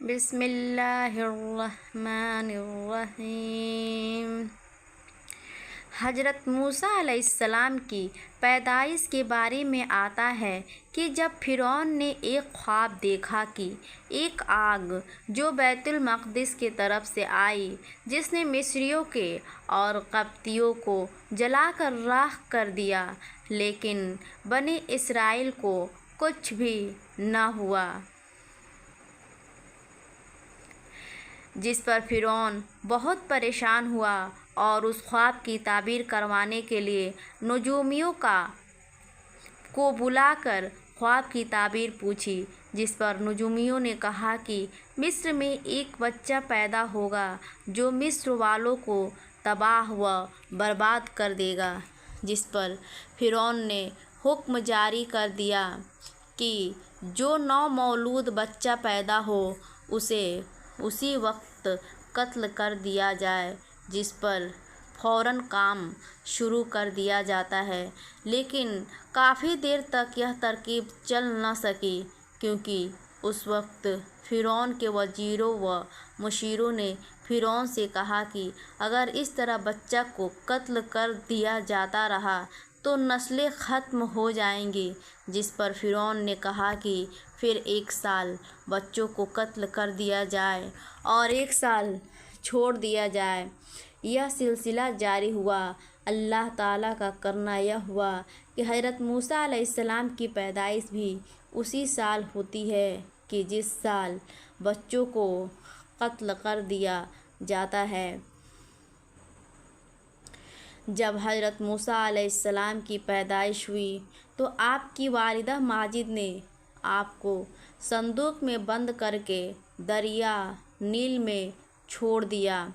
بسم اللہ الرحمن الرحیم۔ حضرت موسیٰ علیہ السلام کی پیدائش کے بارے میں آتا ہے کہ جب فرعون نے ایک خواب دیکھا کہ ایک آگ جو بیت المقدس کی طرف سے آئی، جس نے مصریوں کے اور قبطیوں کو جلا کر راکھ کر دیا، لیکن بنی اسرائیل کو کچھ بھی نہ ہوا، جس پر فرعون بہت پریشان ہوا اور اس خواب کی تعبیر کروانے کے لیے نجومیوں کو بلا کر خواب کی تعبیر پوچھی، جس پر نجومیوں نے کہا کہ مصر میں ایک بچہ پیدا ہوگا جو مصر والوں کو تباہ و برباد کر دے گا، جس پر فرعون نے حکم جاری کر دیا کہ جو نومولود بچہ پیدا ہو اسے اسی وقت قتل کر دیا جائے، جس پر فوراً کام شروع کر دیا جاتا ہے۔ لیکن کافی دیر تک یہ ترکیب چل نہ سکی، کیونکہ اس وقت فرعون کے وزیروں و مشیروں نے فرعون سے کہا کہ اگر اس طرح بچہ کو قتل کر دیا جاتا رہا تو نسلیں ختم ہو جائیں گی، جس پر فرعون نے کہا کہ پھر 1 سال بچوں کو قتل کر دیا جائے اور 1 سال چھوڑ دیا جائے۔ یہ سلسلہ جاری ہوا۔ اللہ تعالیٰ کا کرنا یہ ہوا کہ حضرت موسیٰ علیہ السلام کی پیدائش بھی اسی سال ہوتی ہے کہ جس سال بچوں کو قتل کر دیا جاتا ہے۔ جب حضرت موسیٰ علیہ السلام کی پیدائش ہوئی تو آپ کی والدہ ماجد نے آپ کو صندوق میں بند کر کے دریا نیل میں چھوڑ دیا۔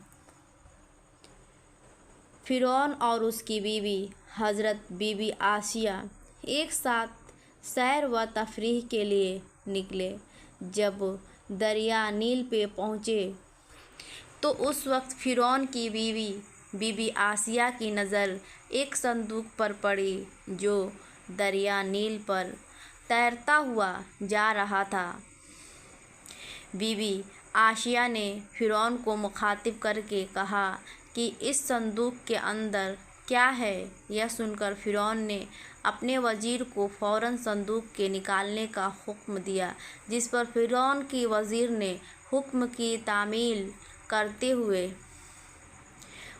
فرعون اور اس کی بیوی حضرت بی بی آسیہ ایک ساتھ سیر و تفریح کے لیے نکلے۔ جب دریا نیل پہ پہنچے تو اس وقت فرعون کی بیوی بی بی آسیہ کی نظر ایک صندوق پر پڑی جو دریا نیل پر تیرتا ہوا جا رہا تھا۔ بی بی آسیہ نے فرعون کو مخاطب کر کے کہا کہ اس صندوق کے اندر کیا ہے؟ یہ سن کر فرعون نے اپنے وزیر کو فوراً صندوق کے نکالنے کا حکم دیا، جس پر فرعون کے وزیر نے حکم کی تعمیل کرتے ہوئے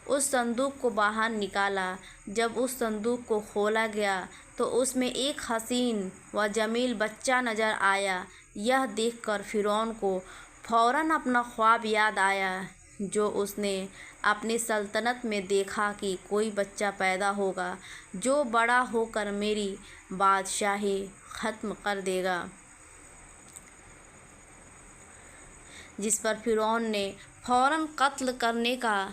اس صندوق کو باہر نکالا۔ جب اس صندوق کو کھولا گیا تو اس میں ایک حسین و جمیل بچہ نظر آیا۔ یہ دیکھ کر فرعون کو فوراً اپنا خواب یاد آیا جو اس نے اپنی سلطنت میں دیکھا کہ کوئی بچہ پیدا ہوگا جو بڑا ہو کر میری بادشاہی ختم کر دے گا، جس پر فرعون نے فوراً قتل کرنے کا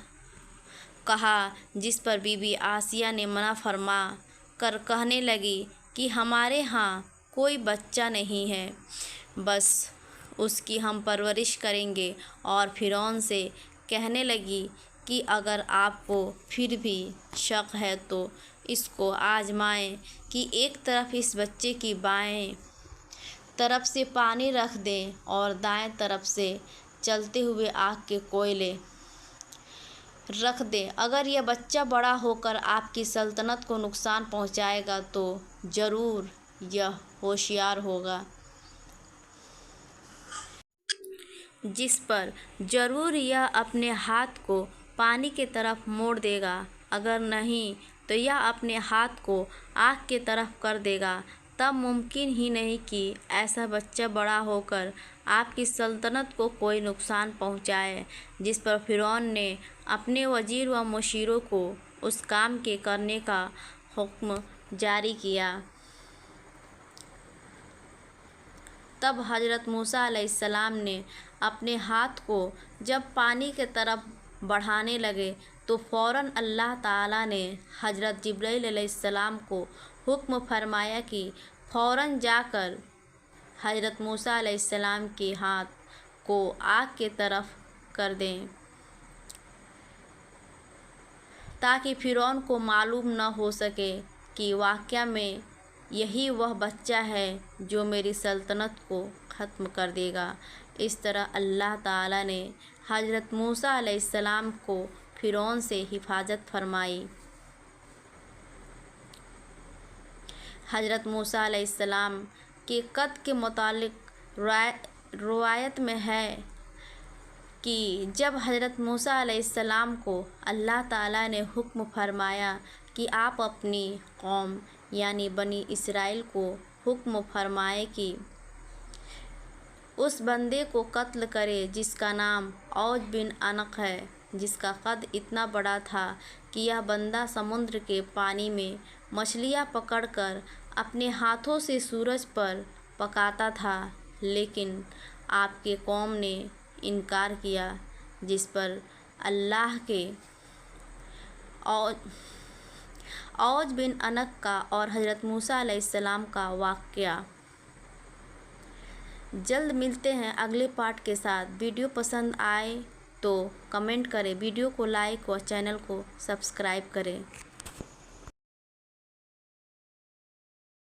کہا، جس پر بی بی آسیہ نے منع فرما کر کہنے لگی کہ ہمارے ہاں کوئی بچہ نہیں ہے، بس اس کی ہم پرورش کریں گے، اور فرعون سے کہنے لگی کہ اگر آپ کو پھر بھی شک ہے تو اس کو آزمائیں کہ ایک طرف اس بچے کی بائیں طرف سے پانی رکھ دیں اور دائیں طرف سے چلتے ہوئے آگ کے کوئلے رکھ دیں۔ اگر یہ بچہ بڑا ہو کر آپ کی سلطنت کو نقصان پہنچائے گا تو ضرور یہ ہوشیار ہوگا، جس پر ضرور یہ اپنے ہاتھ کو پانی کی طرف موڑ دے گا، اگر نہیں تو یہ اپنے ہاتھ کو آگ کی طرف کر دے گا۔ تب ممکن ہی نہیں کہ ایسا بچہ بڑا ہو کر آپ کی سلطنت کو کوئی نقصان پہنچائے، جس پر فرعون نے اپنے وزیر و مشیروں کو اس کام کے کرنے کا حکم جاری کیا۔ تب حضرت موسیٰ علیہ السلام نے اپنے ہاتھ کو جب پانی کی طرف بڑھانے لگے تو فوراً اللہ تعالیٰ نے حضرت جبرائیل علیہ السلام کو حکم فرمایا کہ فوراً جا کر حضرت موسیٰ علیہ السلام کے ہاتھ کو آگ کی طرف کر دیں، تاکہ فرعون کو معلوم نہ ہو سکے کہ واقعہ میں یہی وہ بچہ ہے جو میری سلطنت کو ختم کر دے گا۔ اس طرح اللہ تعالیٰ نے حضرت موسیٰ علیہ السلام کو فرعون سے حفاظت فرمائی۔ حضرت موسیٰ علیہ السلام کے قتل کے متعلق روایت میں ہے کہ جب حضرت موسیٰ علیہ السلام کو اللہ تعالیٰ نے حکم فرمایا کہ آپ اپنی قوم یعنی بنی اسرائیل کو حکم فرمائے کہ اس بندے کو قتل کرے جس کا نام اوج بن عنق ہے، جس کا قد اتنا بڑا تھا کہ یہ بندہ سمندر کے پانی میں مچھلیاں پکڑ کر اپنے ہاتھوں سے سورج پر پکاتا تھا، لیکن آپ کے قوم نے انکار کیا، جس پر اللہ کے اوج بن عنق کا اور حضرت موسیٰ علیہ السلام کا واقعہ۔ جلد ملتے ہیں اگلے پارٹ کے ساتھ۔ ویڈیو پسند آئے تو کمنٹ کریں، ویڈیو کو لائک اور چینل کو سبسکرائب کریں۔